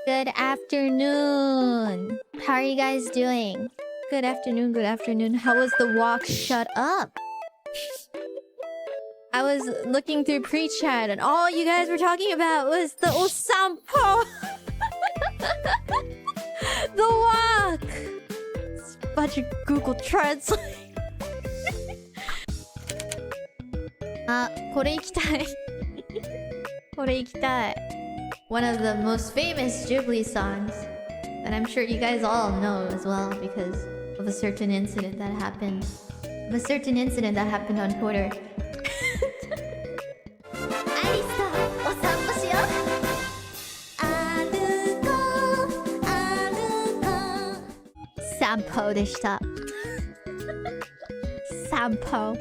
Good afternoon. How are you guys doing? Good afternoon, good afternoon. How was the walk? Shut up. I was looking through pre-chat and all you guys were talking about was the osampo. The walk. It's a bunch of Google Translate. あ、これ行きたい。これ行きたい。One of the most famous Ghibli songs that I'm sure you guys all know as well because of a certain incident that happened. On Twitter. アイリスとお散歩しよう。歩こう歩こう。散歩でした。散歩。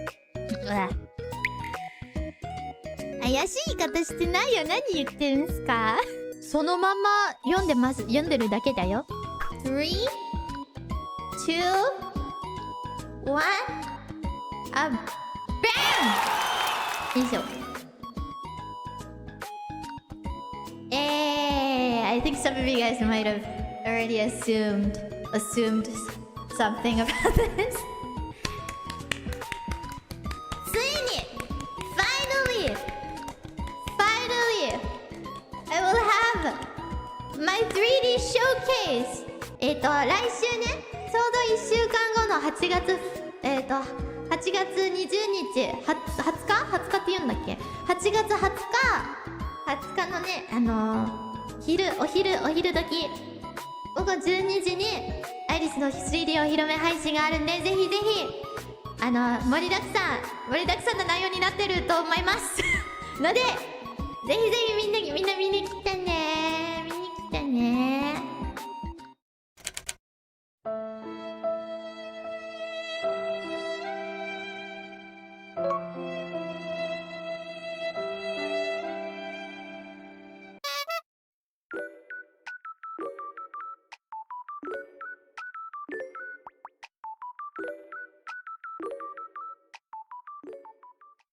怪しい言い方してないよ。何言ってるんすか？そのまま読んでます。読んでるだけだよ。3、2、1、あ、BAM！ 以上。I think some of you guys might have already assumed something about this. ついに Finally I will have my 3D showcase! 来週ね、ちょうど1週間後の8月、8月20日、20日って言うんだっけ ?8 月20日のね、お昼時、午後12時に、アイリスの 3D お披露目配信があるんで、ぜひぜひ、盛りだくさんな内容になってると思います。ので、ぜひぜひみんな見に来てね。見に来てね。